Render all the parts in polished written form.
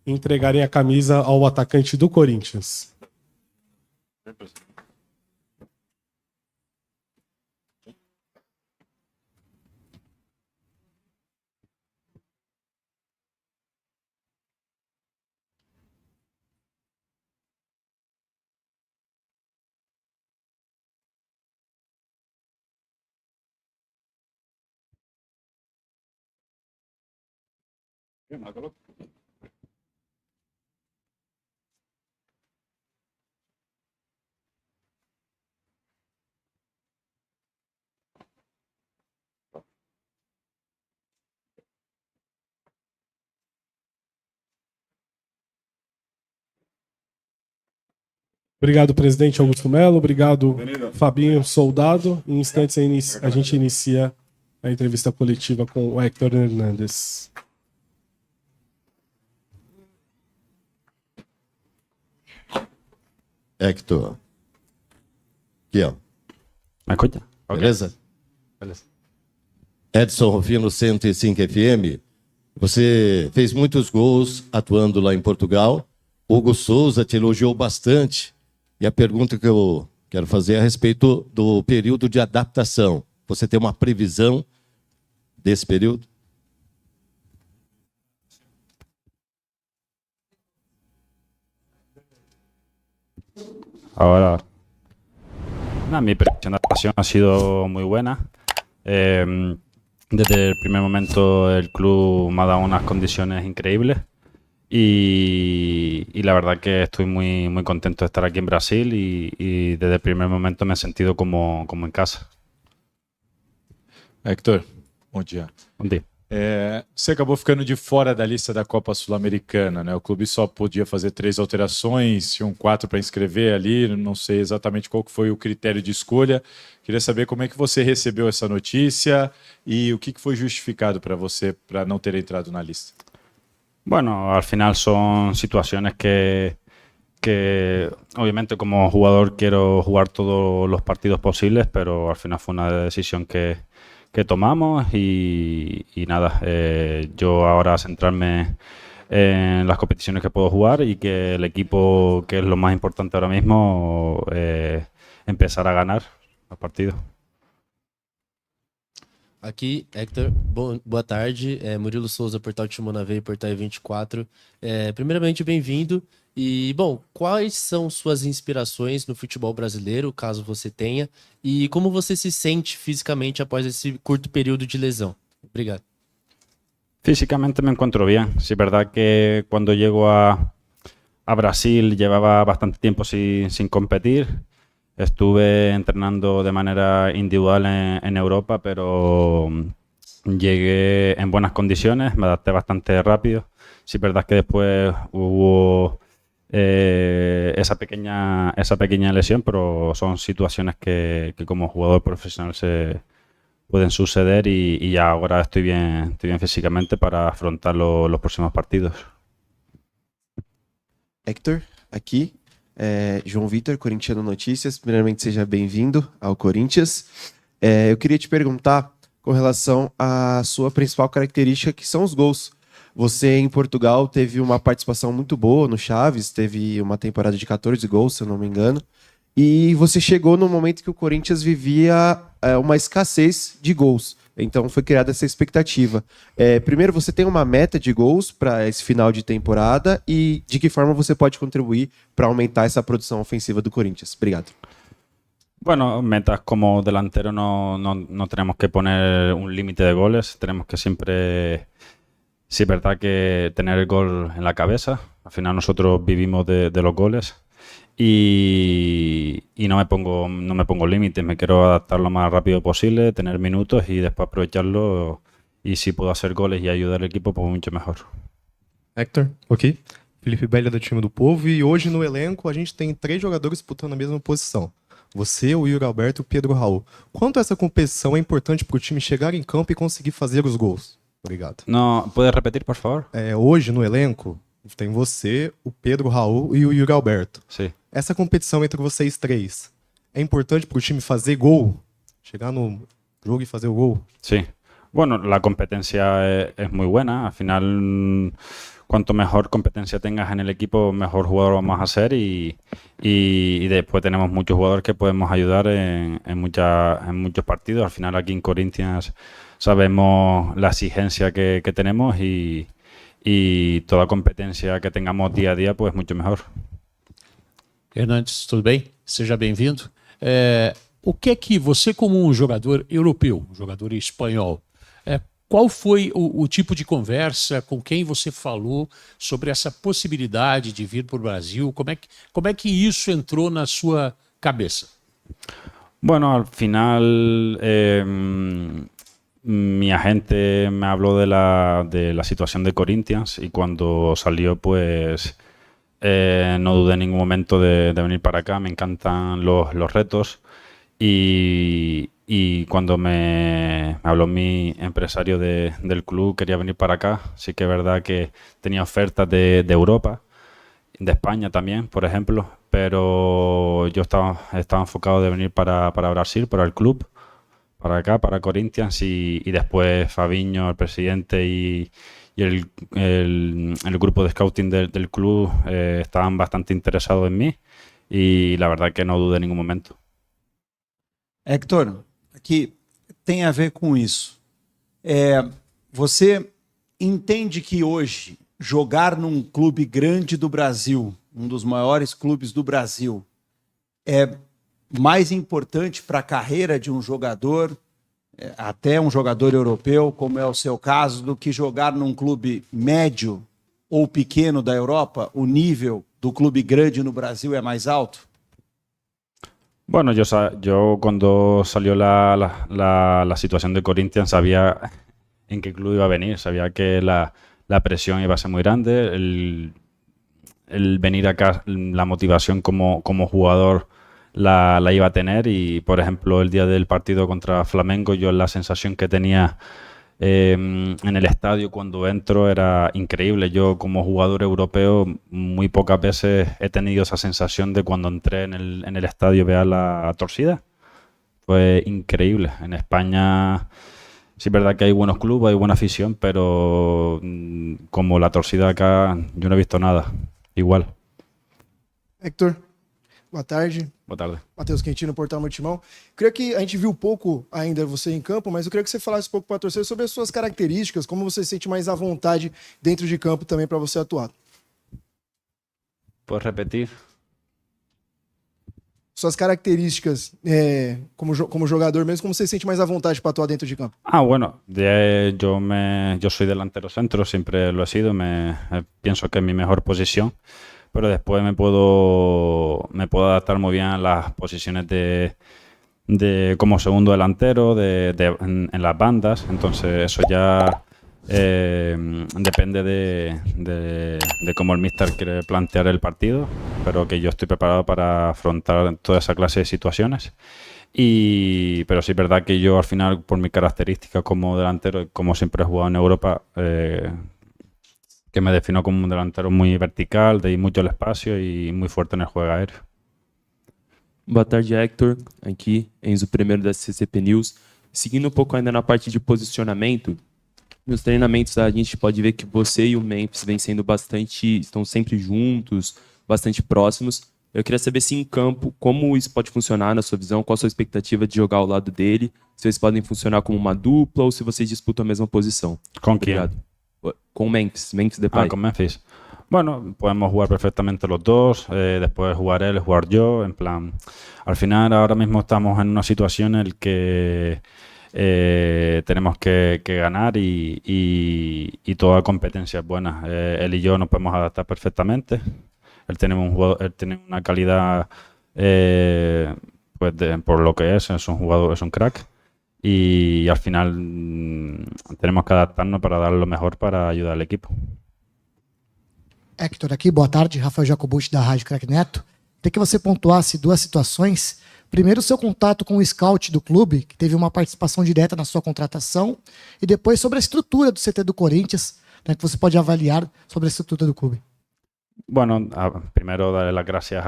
e entregarem a camisa ao atacante do Corinthians. Obrigado, presidente Augusto Melo. Obrigado, Fabinho Soldado. Em instantes, a gente inicia a entrevista coletiva com o Héctor Hernandes. Héctor. Aqui, ó. ¿Me escucha? Okay. Beleza? Edson Rufino, 105 FM. Você fez muitos gols atuando lá em Portugal. Hugo Souza te elogiou bastante. E a pergunta que eu quero fazer é a respeito do período de adaptação. Você tem uma previsão desse período? Ahora, mi presentación ha sido muy buena. Desde el primer momento el club me ha dado unas condiciones increíbles y la verdad que estoy muy, muy contento de estar aquí en Brasil y desde el primer momento me he sentido como en casa. Héctor, bom dia. Bom dia. Você acabou ficando de fora da lista da Copa Sul-Americana, né? O clube só podia fazer 3 alterações, tinham 4 para inscrever ali, não sei exatamente qual que foi o critério de escolha. Queria saber como é que você recebeu essa notícia e o que foi justificado para você para não ter entrado na lista. Bueno, al final son situaciones que obviamente como jugador quiero jugar todos los partidos posibles, pero al final fue una decisión que tomamos y nada, yo ahora centrarme en las competiciones que puedo jugar y que el equipo, que es lo más importante ahora mismo, empezar a ganar los partidos. Aqui, Héctor, boa tarde. Murilo Souza, Portal Timona Veio, Portal 24. Primeiramente, bem-vindo. E, bom, quais são suas inspirações no futebol brasileiro, caso você tenha, e como você se sente fisicamente após esse curto período de lesão? Obrigado. Físicamente me encuentro bien. Sí, es verdad que cuando llego a Brasil llevaba bastante tiempo sin competir. Estuve entrenando de manera individual en Europa, pero llegué en buenas condiciones, me adapté bastante rápido. Sí, es verdad que después hubo esa pequeña lesión, pero son situaciones que como jugador profesional se pueden suceder y ya ahora estoy bien físicamente para afrontar los próximos partidos. Héctor, aqui, João Vitor, Corintiano Notícias. Primeiramente, seja bem-vindo ao Corinthians. Eu queria te perguntar com relação à sua principal característica, que são os gols. Você, em Portugal, teve uma participação muito boa no Chaves, teve uma temporada de 14 gols, se eu não me engano, e você chegou no momento que o Corinthians vivia uma escassez de gols. Então foi criada essa expectativa. Primeiro, você tem uma meta de gols para esse final de temporada e de que forma você pode contribuir para aumentar essa produção ofensiva do Corinthians? Obrigado. Bueno, metas como delantero no tenemos que poner un límite de goles, tenemos que siempre, sí es verdad que tener el gol en la cabeza. Al final nosotros vivimos de los goles. Y no me pongo límites, me quiero adaptar lo más rápido posible, tener minutos y después aprovecharlo, y si puedo hacer goles y ayudar al equipo, pues mucho mejor. Héctor, ok. Felipe Bella do time do Povo, e hoje no elenco a gente tem 3 jogadores disputando a mesma posição. Você, o Yuri Alberto e o Pedro Raul. Quanto essa competição é importante para o time chegar em campo e conseguir fazer os gols? Obrigado. No, ¿puedes repetir, por favor? Hoje no elenco tem você, o Pedro Raul e o Yuri Alberto. Sí. Essa competição entre vocês 3 é importante para o time fazer gol? Chegar no jogo y hacer el gol. Sí. Bueno, la competencia es muy buena. Al final, cuanto mejor competencia tengas en el equipo, mejor jugador vamos a ser y después tenemos muchos jugadores que podemos ayudar en muchos partidos. Al final aquí en Corinthians sabemos la exigencia que tenemos y toda competencia que tengamos día a día, pues mucho mejor. Hernandes, tudo bem? Seja bem-vindo. O que é que você, como jogador europeu, jogador espanhol, qual foi o tipo de conversa, com quem você falou sobre essa possibilidade de vir para o Brasil? Como é que isso entrou na sua cabeça? Bueno, al final mi agente me habló de la situación de Corinthians y cuando salió pues no dudé en ningún momento de venir para acá. Me encantan los retos y cuando me habló mi empresario del club, quería venir para acá. Sí que es verdad que tenía ofertas de Europa, de España también, por ejemplo, pero yo estaba enfocado de venir para Brasil, para el club, para acá, para Corinthians y después Fabinho, el presidente y el grupo de scouting del club estaban bastante interesados en mí y la verdad que no dudé en ningún momento. Hector, aqui tem a ver com isso. Você entende que hoje jogar num clube grande do Brasil, um dos maiores clubes do Brasil, é mais importante para a carreira de um jogador, até um jogador europeu, como é o seu caso, do que jogar num clube médio ou pequeno da Europa? O nível do clube grande no Brasil é mais alto? Bueno, yo cuando salió la situación de Corinthians sabía en qué club iba a venir, sabía que la presión iba a ser muy grande, el venir acá, la motivación como jugador la iba a tener y, por ejemplo, el día del partido contra Flamengo, yo la sensación que tenía en el estadio cuando entro era increíble. Yo como jugador europeo muy pocas veces he tenido esa sensación de cuando entré en el estadio ver la torcida. Fue increíble. En España sí es verdad que hay buenos clubes, hay buena afición, pero como la torcida acá yo no he visto nada igual. Hector, boa tarde. Boa tarde. Matheus Quintino, Portal Multimão. Queria que a gente viu pouco ainda você em campo, mas eu queria que você falasse um pouco para a torcida sobre as suas características, como você se sente mais à vontade dentro de campo também para você atuar. ¿Puedes repetir? Suas características como jogador mesmo, como você se sente mais à vontade para atuar dentro de campo? Bueno, yo soy delantero centro, siempre lo he sido, pienso que es mi mejor posición, pero después me puedo adaptar muy bien a las posiciones de como segundo delantero, en las bandas, entonces eso ya depende de cómo el míster quiere plantear el partido, pero que yo estoy preparado para afrontar toda esa clase de situaciones. Pero sí es verdad que yo al final, por mi característica como delantero, como siempre he jugado en Europa, que me defino como un delantero muy vertical, de ir mucho al espacio y muy fuerte en el juego aéreo. Boa tarde, Hector. Aqui, Enzo Primeiro da CCP News. Seguindo um pouco ainda na parte de posicionamento, nos treinamentos a gente pode ver que você e o Memphis estão sempre juntos, bastante próximos. Eu queria saber se em campo, como isso pode funcionar na sua visão, qual a sua expectativa de jogar ao lado dele, se vocês podem funcionar como uma dupla ou se vocês disputam a mesma posição. ¿Con quién? Con Memphis Depay. Con Memphis. Bueno, podemos jugar perfectamente los dos, después jugar él, jugar yo, en plan... Al final, ahora mismo estamos en una situación en la que tenemos que ganar y toda competencia es buena. Él y yo nos podemos adaptar perfectamente. Él tiene una calidad, por lo que es un jugador, es un crack. Y al final tenemos que adaptarnos para dar lo mejor para ayudar al equipo. Hector aqui, boa tarde, Rafael Jacobucci da Rádio Crack Neto. Queria que você pontuasse duas situações. Primeiro, o seu contato com o scout do clube, que teve uma participação direta na sua contratação, e depois sobre a estrutura do CT do Corinthians, né, que você pode avaliar sobre a estrutura do clube. Bueno, primero darle las gracias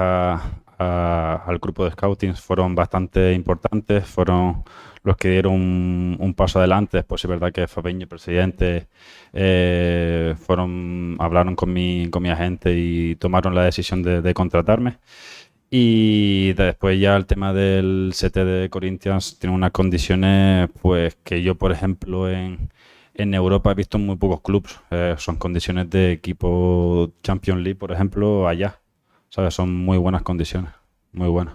al grupo de scouting fueron bastante importantes, fueron los que dieron un paso adelante. Pues es verdad que Fabinho, el presidente, hablaron con mi agente y tomaron la decisión de contratarme. Y después ya el tema del CT de Corinthians tiene unas condiciones pues que yo, por ejemplo, en Europa he visto en muy pocos clubes. Son condiciones de equipo Champions League, por ejemplo, allá. ¿Sabes? Son muy buenas condiciones, muy buenas.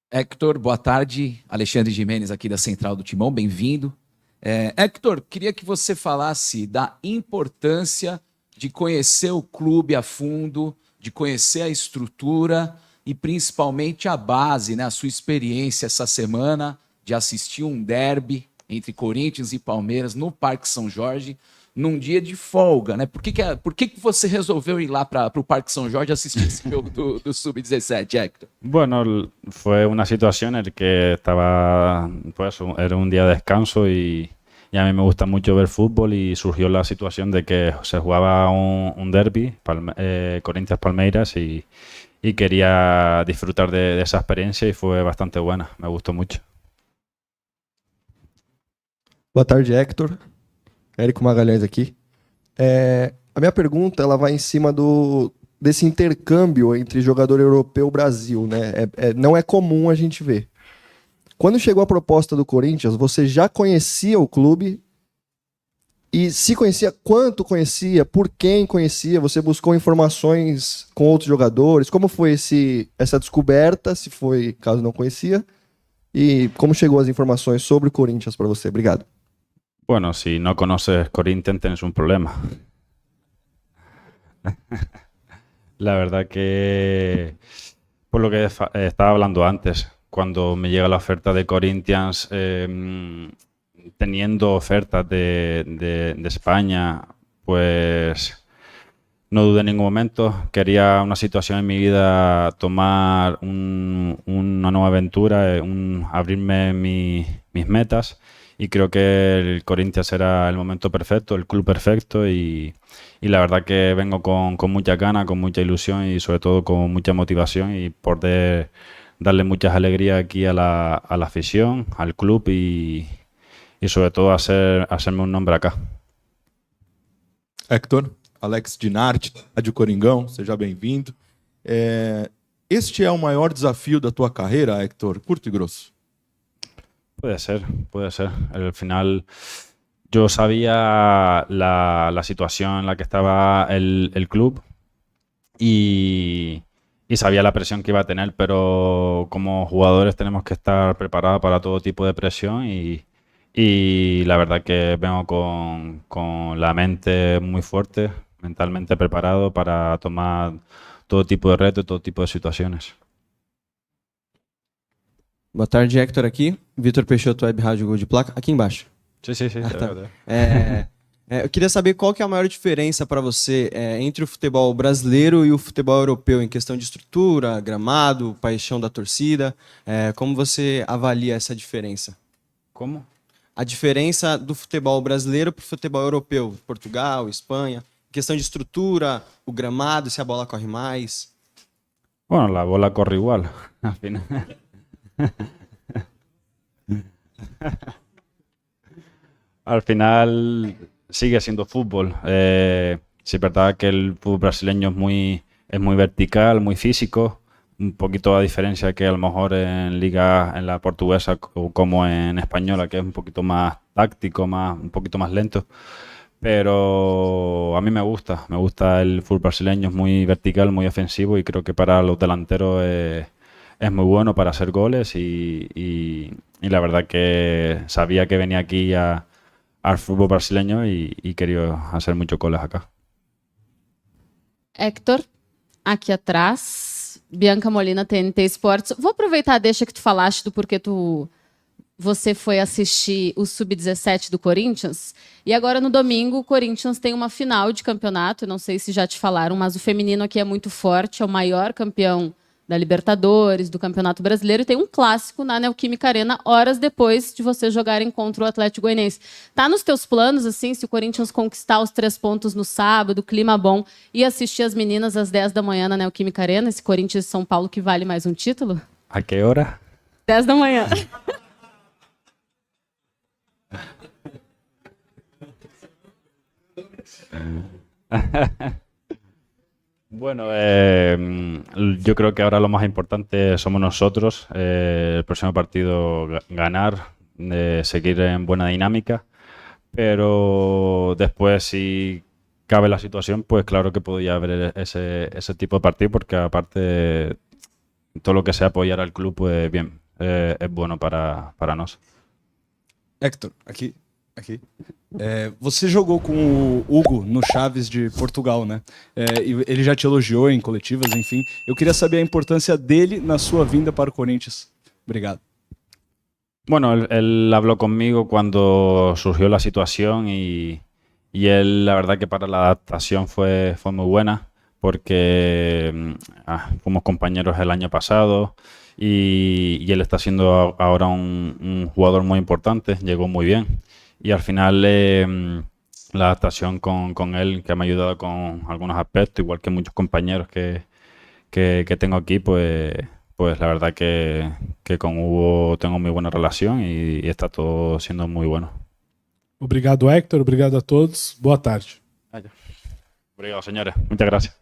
Hector, boa tarde. Alexandre Gimenez aqui da Central do Timão, bem-vindo. Hector, queria que você falasse da importância de conhecer o clube a fundo, de conhecer a estrutura e principalmente a base, né? A sua experiência essa semana de assistir um derby entre Corinthians e Palmeiras no Parque São Jorge, num dia de folga, né? Por que você resolveu ir lá para o Parque São Jorge assistir esse jogo do Sub-17, Hector? Bueno, fue una situación en la que estaba, pues era un día de descanso y a mí me gusta mucho ver fútbol y surgió la situación de que se jugaba un derby, Corinthians-Palmeiras, y quería disfrutar de esa experiencia y fue bastante buena, me gustó mucho. Boa tarde, Hector. Érico Magalhães aqui. A minha pergunta ela vai em cima desse intercâmbio entre jogador europeu e Brasil, né? Não é comum a gente ver. Quando chegou a proposta do Corinthians, você já conhecia o clube? E se conhecia, quanto conhecia? Por quem conhecia? Você buscou informações com outros jogadores? Como foi essa descoberta, se foi, caso não conhecia? E como chegou as informações sobre o Corinthians para você? Obrigado. Bueno, si no conoces Corinthians tienes un problema. La verdad que, por lo que estaba hablando antes, cuando me llega la oferta de Corinthians, teniendo ofertas de España, pues no dudé en ningún momento. Quería una situación en mi vida, tomar una nueva aventura, abrirme mis metas. Y creo que el Corinthians era el momento perfecto, el club perfecto y la verdad que vengo con mucha ganas, con mucha ilusión y sobre todo con mucha motivación y poder darle muchas alegrías aquí a la afición, al club y sobre todo hacerme un nombre acá. Hector, Alex Dinarte, Rádio Coringão, seja bem-vindo. Este é o maior desafio da tua carreira, Hector? Curto e grosso. Puede ser, puede ser. Al final yo sabía la situación en la que estaba el club y sabía la presión que iba a tener, pero como jugadores tenemos que estar preparados para todo tipo de presión y la verdad que vengo con la mente muy fuerte, mentalmente preparado para tomar todo tipo de retos, todo tipo de situaciones. Boa tarde, Hector aqui. Vitor Peixoto, Web Rádio Gol de Placa. Aqui embaixo. Sim. Tá. Eu queria saber qual que é a maior diferença para você entre o futebol brasileiro e o futebol europeu em questão de estrutura, gramado, paixão da torcida. Como você avalia essa diferença? Como? A diferença do futebol brasileiro para o futebol europeu, Portugal, Espanha. Questão de estrutura, o gramado, se a bola corre mais. Bueno, la bola corre igual, al final. Al final sigue siendo fútbol. Sí, es verdad que el fútbol brasileño es muy vertical, muy físico. Un poquito a diferencia que a lo mejor en la portuguesa como en española, que es un poquito más táctico, un poquito más lento. Pero a mí me gusta el fútbol brasileño, es muy vertical, muy ofensivo y creo que para los delanteros es muy bueno para hacer goles y la verdad que sabía que venía aquí al fútbol brasileño y quería hacer muchos goles acá. Hector, aqui atrás, Bianca Molina, TNT Esportes. Vou aproveitar, deixa que tu falaste do porquê você foi assistir o Sub-17 do Corinthians. E agora no domingo o Corinthians tem uma final de campeonato, não sei se já te falaram, mas o feminino aqui é muito forte, é o maior campeão da Libertadores, do Campeonato Brasileiro, e tem um clássico na Neoquímica Arena, horas depois de vocês jogarem contra o Atlético Goianiense. Tá nos teus planos, assim, se o Corinthians conquistar os 3 pontos no sábado, clima bom, e assistir as meninas às 10 da manhã na Neoquímica Arena, esse Corinthians e São Paulo que vale mais um título? ¿A qué hora? 10 da manhã. Bueno, yo creo que ahora lo más importante somos nosotros. El próximo partido ganar, seguir en buena dinámica. Pero después, si cabe la situación, pues claro que podría haber ese tipo de partido, porque aparte todo lo que sea apoyar al club, pues bien, es bueno para nós. Héctor, aqui. Você jogou com o Hugo no Chaves de Portugal, né? E ele já te elogiou em coletivas, enfim. Eu queria saber a importância dele na sua vinda para o Corinthians. Obrigado. Bueno, él habló conmigo cuando surgió la situación y él, la verdad que para la adaptación fue muy buena, porque fuimos compañeros el año pasado y él está siendo ahora un jugador muy importante, llegó muy bien. Y al final la adaptación con él, que me ha ayudado con algunos aspectos, igual que muchos compañeros que tengo aquí, pues la verdad que con Hugo tengo muy buena relación y está todo siendo muy bueno. Obrigado, Héctor. Obrigado a todos. Boa tarde. Obrigado, señores. Muchas gracias.